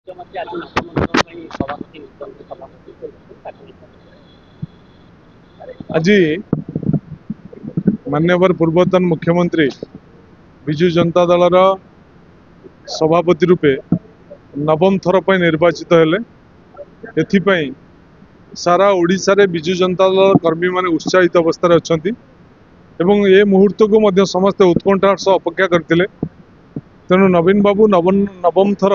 मुख्यमंत्री आज मुख्यमंत्री सभापति सभापति आज मान्यवर पूर्वतन मुख्यमंत्री विजु जनता दल सभापति रूपे नवम थर पर निर्वाचित हेले। एथिपाई सारा ओडिशा रे विजु जनता दल कर्मी माने उत्साहित अवस्था अच्छा एवं ए मुहूर्त को मध्य समस्ते उत्कंठार सह अपेक्षा करते। तेणु नवीन बाबू नवम थर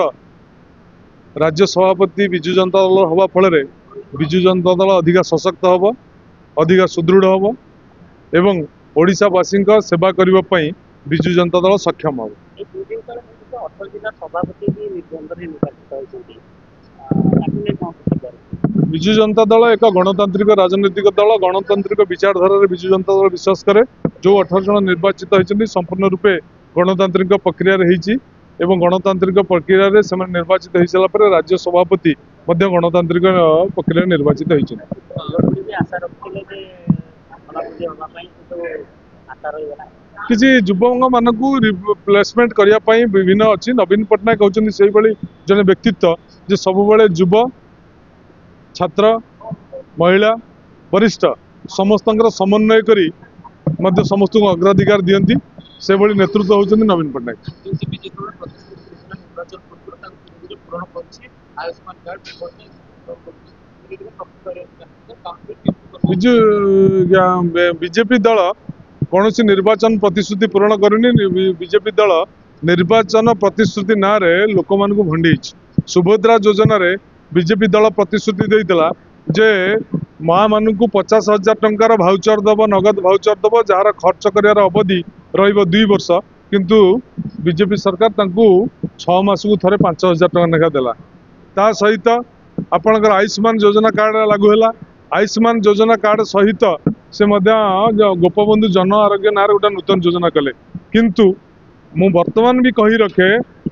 राज्य सभापति विजु जनता दल हवा फल विजु जनता दल अधिक सशक्त हम, अधिक सुदृढ़ हम एवं ओडिशावासी सेवा करने विजु जनता दल सक्षम हम। विजु जनता दल एक गणतांत्रिक राजनीतिक दल, गणतांत्रिक विचारधारा विजु जनता दल विश्वास करे। जो 18 जन निर्वाचित होती संपूर्ण रूपे गणतांत्रिक प्रक्रिया एवं गणतांत्रिक प्रक्रिया निर्वाचित हो सारापर राज्य सभापति गणतांत्रिक प्रक्रिया निर्वाचित होती। किसी युवक मान रिप्लेसमेंट करने विभिन्न अच्छी नवीन पट्टनायक होती से जन व्यक्तित्व जे सब युव छात्र महिला वरिष्ठ समस्त समन्वय करी समस्त को अग्राधिकार दियंती से भली नेतृत्व होती नवीन पट्टनायक। विजु बीजेपी दल कौन निर्वाचन प्रतिश्रुति पूरण करनी। बीजेपी दल निर्वाचन प्रतिश्रुति ना रे लोक मान भंडी सुभद्रा योजना रे बीजेपी दल प्रतिश्रुति देता जे माँ मान 50,000 टंकार भाउचर दब, नगद भाउचर दब जार खर्च कर अवधि रही 2 वर्ष, किंतु बीजेपी सरकार 6 मास को थे 5,000 टका लेखा देला। ता सहित आपणकर आयुष्मान योजना कार्ड लागू है। आयुष्मान योजना कार्ड सहित से गोपबंधु जन आरोग्य ना गोटे नूतन योजना कले। किंतु मु वर्तमान भी कही रखे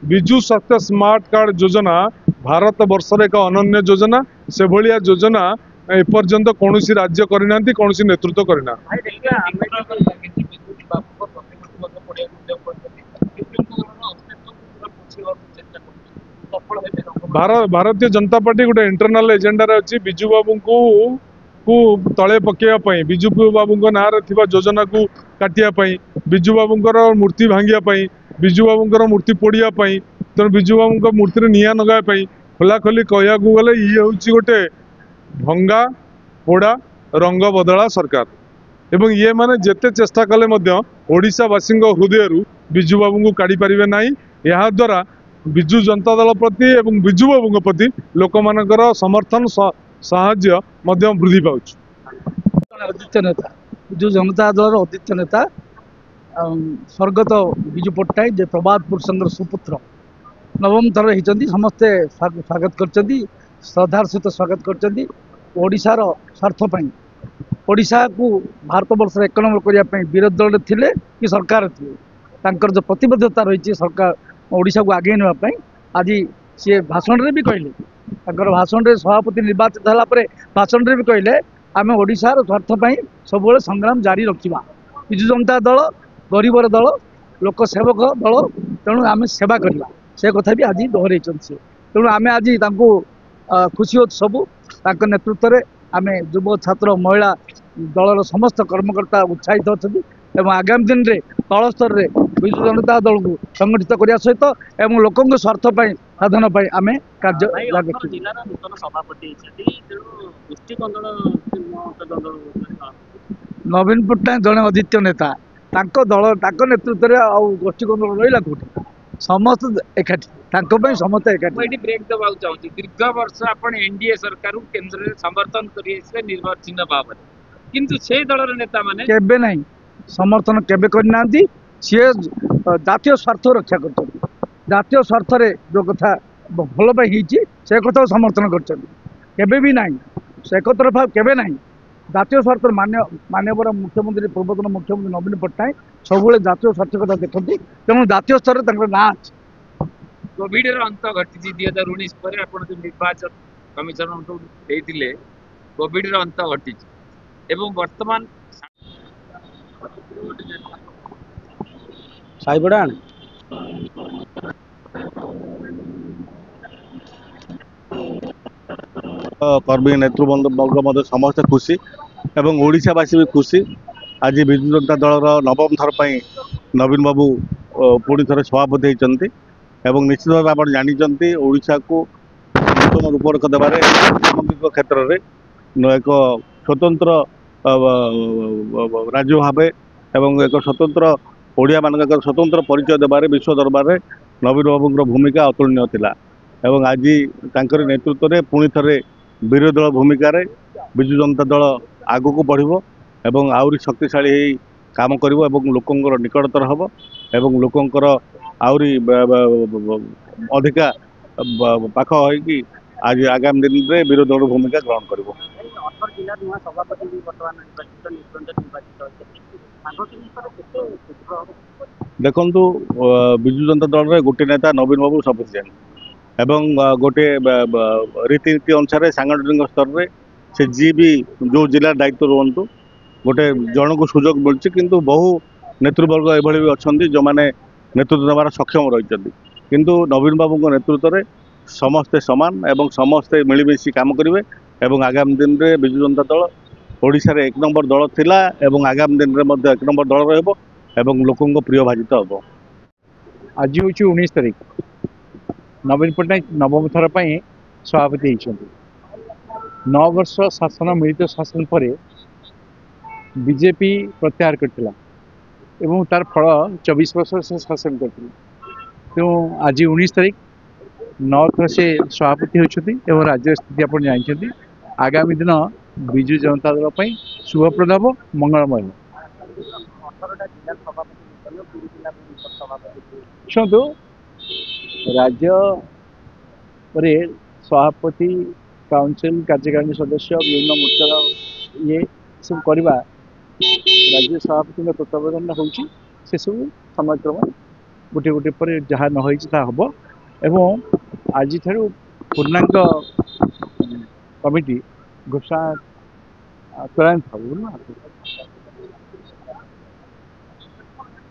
विजु स्वास्थ्य स्मार्ट कार्ड योजना भारत वर्षर एक अनन्य योजना। से भलिया योजना एपर्यंत कौन राज्य करना कौन नेतृत्व करना। भारतीय जनता पार्टी गोटे इंटरनल एजेंडा अच्छी विजु बाबू को तले पकड़ापी, विजु बाबू ना योजना को काटापी, विजु बाबू मूर्ति भांगापी, विजु बाबू मूर्ति पोड़ापी, तेणु विजु बाबू मूर्ति निआ नगापी खोलाखोली कहया गले ये हूँ गोटे भंगा पोड़ा रंग बदला सरकार। एवं ये माने जेते चेष्टा कले ओडिशावासी हृदय विजु बाबू को काढ़ी पारे ना। यहाँ द्वारा विजु जनता दल प्रति एवं विजु बाबू प्रति लोक मानकर समर्थन साहाय्य वृद्धि पाउछ। आदित्य नेता विजु जनता दल आदित्य नेता स्वर्गत विजु पट्टनायक जे प्रभातपुर संघर सुपुत्र नवम थर होती समस्ते स्वागत कर श्रद्धार सहित स्वागत कर ओडिशार स्वार्थपाई ओडिशा को भारत वर्ष 1 नंबर करने विरोधी दल थे कि सरकार थे जो प्रतिबद्धता रही सरकार ओडिशा को आगे नापी आज सी भाषण भी कहले भाषण में सभापति निर्वाचित होगापर भाषण भी कहले आम ओडिशार स्वार्थपाई सब संग्राम जारी रखा। विजु जनता दल गरीबर दल लोक सेवक दल तेणु आम सेवा करवा से कथा भी आज दोहर तेणु आम आज खुशी हो सबू नेतृत्व में आम युव छात्र महिला दलर समस्त कर्मकर्ता उत्साहित अच्छा और आगामी दिन में तल स्तर में विजु जनता दल को संगठित करने सहित एवं लोकों स्वार्थपाई साधन आम कार्य। नवीन पट्टनायक जड़े आदित्य नेता दल नेतृत्व में गोष्ठी कंदल रहा कौटी समस्त एकाठी समस्त एकाठी ब्रेक देवाक चाहूँ दीर्घ वर्ष आपण एनडीए सरकार केंद्र में समर्थन कर निर्वाचन भाव किंतु से दलर नेता माने केबे नहीं समर्थन केबे करना सी जातीय स्वार्थ रक्षा कर जातीय स्वार्थ जो कथा भल से कथा समर्थन कर भी ना से तरफा केबे नहीं जातीय स्वार्थ मानवर मुख्यमंत्री पूर्वतन मुख्यमंत्री नवीन पट्टनायक सब जातीय स्वार्थ कथा देखते तेणु जातीय स्तर में ना अच्छे। कोविड अंत घटी 2019 पर आप निर्वाचन कमिशन होते कोविड अंत घटी एवं वर्तमान साइबड़ा कर्मी नेतृवर्ग समस्ते खुशी एवं ओडिशावासी भी खुशी। आज विजु जनता दल नवम थर पर नवीन बाबू पुणी थे सभापति होती एवं निश्चित भाव आप जानते ओडिशा को नूतन रूपरेख देवे सामग्रिक क्षेत्र में एक स्वतंत्र राज्य भाव एवं एक स्वतंत्र ओडिया मान एक स्वतंत्र परिचय देवारे विश्व दरबार में नवीन बाबू भूमिका अतुलनीय थिला एवं आज तांकर नेतृत्व में पुणी थे विरोधी दल भूमिका विजु जनता दल आगू को बढ़ एवं आउरी शक्तिशाली काम करिवो एवं लोकंकर निकटतर हबो एवं लोकंकर आउरी अधिका पाख होइकी आज आगामी दिन में विरोधी दल भूमिका ग्रहण करिवो। देखंतु विजु जनता दल रे गोटे नेता नवीन बाबू सफिशिएंट एवं गोटे रीतिनीति अनुसार सांगठनिक स्तर में से जी भी जो जिला दायित्व रुहतु गोटे जन को सुजोग मिलूँ किंतु बहु नेतृवर्ग एभली भी अच्छा जो मैंने नेतृत्व देवार सक्षम रही किंतु नवीन बाबू नेतृत्व में समस्ते समान एवं समस्ते मिलमिशि काम करेंगे एवं आगामी दिन में विजु जनता दल ओडिशा रे एक नंबर दल थिला एवं आगामी दिन में एक नंबर दल रहिबो एवं लोकों प्रिय भाजित हम। आज हूँ 19 तारीख नवीन पट्टनायक नवम थर पर सभापति होती 9 वर्ष शासन मिलित शासन पर बीजेपी प्रत्याहार करथिला एवं तार फल 24 वर्ष से शासन करथिला तेणु आज 19 तारीख 9 थर से सभापति होती एवं राज्य स्थिति आप जानते आगामी दिन विजु जनता दल पर शुभप्रद हम मंगलमय। शुणु राज्य पर सभापति काउंसिल कार्यकारिणी सदस्य विभिन्न मोर्चार ये सब करवा राज्य सभापति तत्वावधान होची से सब समयक्रम गोटे गोटे पर जहाँ न हम एवं आज पूर्णांग कमिटी घोषणा त्वरान्वित हम।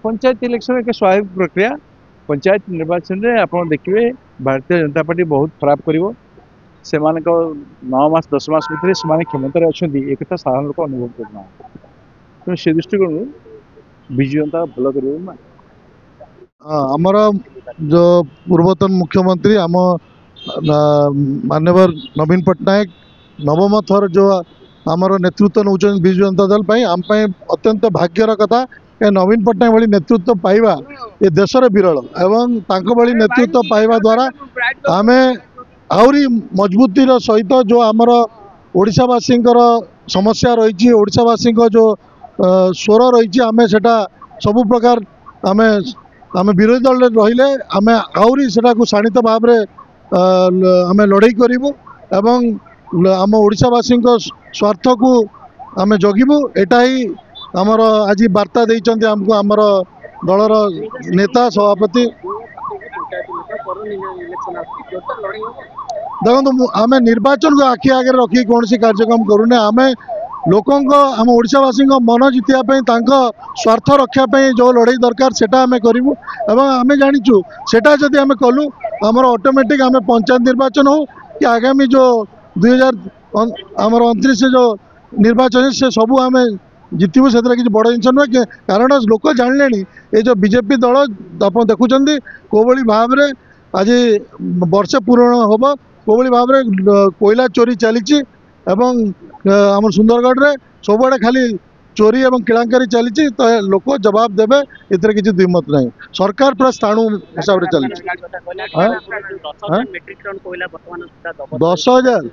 पंचायत इलेक्शन एक स्वाभाविक प्रक्रिया पंचायत निर्वाचन में आप देखिए भारतीय जनता पार्टी बहुत खराब कर 9 मास 10 मास भितर से क्षमतार अच्छा एक साधारण लोक अनुभव करना तेणु से दृष्टिकोण विजु जनता भल कर आमर जो पूर्वतन मुख्यमंत्री आम मान्यवर नवीन पट्टनायक नवम थर जो आमर नेतृत्व नौ विजु जनता दल आम अत्यंत भाग्यर कथा ए नवीन पट्टनायक भली नेतृत्व पाइबा ये देशर विरल एवं तांको भली नेतृत्व पाइबा द्वारा आमे आउरी मजबूतीर सहित जो आमर ओडिशावासी समस्या रही ओडिशावासी जो स्वर रही आमे सेटा सबु प्रकार आमे आमे विरोधी दल रहिले आमे आउरी सेटा को शाणित भाव रे आमे लड़ाई करिवु एवं आम ओडिशावासी स्वार्थ को आमे जगिबु एटा ही आमर आज वार्ता देइचंती हमको आमर दलर नेता सभापति देखो आम निर्वाचन को आखि आगे रखी कौन सी कार्यक्रम करूने आम लोकों आम ओडिशावासी मन जितिया स्वार्थ रक्षापी जो लड़ाई दरकार सेटा आम करूँ एवं आम जाचु सेटा जदि आम कलु आमर ऑटोमेटिक आम पंचायत निर्वाचन हो कि आगामी जो 2029 जो निर्वाचन से सबू आम जितबू से किसी बड़ जिन नुहे कारण लोक जान ये जो बीजेपी दल आप देखुं कौ भाव में आज वर्षे पूरण हम कौ भाव में कोयला चोरी चली आम सुंदरगढ़ में सबुआड़े खाली चोरी और किलांकारी चली तो लोक जवाब देवे इतने किसी द्विमत नहीं सरकार पूरा स्थाणु हिसाब से चली 10,000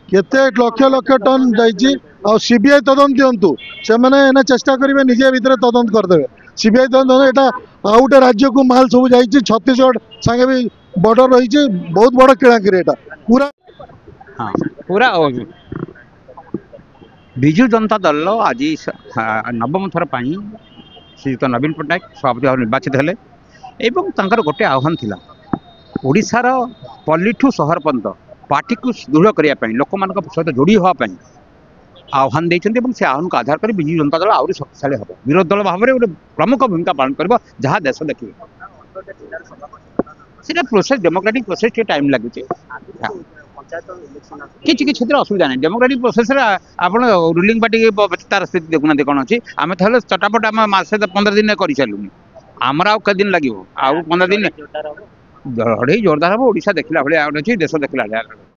केते लक्ष लक्ष टन जाइए आ सीबीआई तदंत दिंतु से मैंने चेष्टा करेंगे निजे भितर तदंत करदे सीबीआई तदंत यहाँ आउ गोटे राज्य को माल सब जाइए छत्तीसगढ़ सांगे भी बॉर्डर रही बहुत बड़ किलांकारी यहाँ पूरा हाँ पूरा विजु जनता दल आज नवम थर पर श्रीयुक्त नवीन पट्टनायक सभापति भाव निर्वाचित हेले एवं तांकर गोटे आह्वान थिला ओडिशार पल्लीठू सहर पर्यंत पार्टी को सुदृढ़ करने लोक मान सहित जोड़ी हाँपाई आह्वान देते से आह्वान को आधार कर विजु जनता दल आहरी शक्तिशाली हम विरोधी दल भाव में गोटे प्रमुख भूमिका पालन कर जहाँ देश देखिए সেটা প্রোসেস ডেমোক্রেটিক প্রোসেস টিকে টাইম লাগুছে କିଛି ସେଥିରେ ଅସୁବିଧା ନାହିଁ ଡେମୋକ୍ରାଟିକ୍ ପ୍ରୋସେସରେ ଆପଣ ରୁଲିଂ ପାର୍ଟି ତାର ସ୍ଥିତି ଦେଖୁନାହାନ୍ତି କ'ଣ ଅଛି ଆମେ ତାହେଲେ ଚଟାପଟ ଆମେ ମାସେ 15 ଦିନରେ କରିସାରିଲୁଣି ଆମର ଆଉ କେତେ ଦିନ ଲାଗିବ ଆଉ 15 ଦିନ ଲଢ଼େଇ ଜୋରଦାର ହେବ ଓଡ଼ିଶା ଦେଖିଲା ଭଳିଆ ଅଛି ଦେଶ ଦେଖିଲା ଭଳିଆ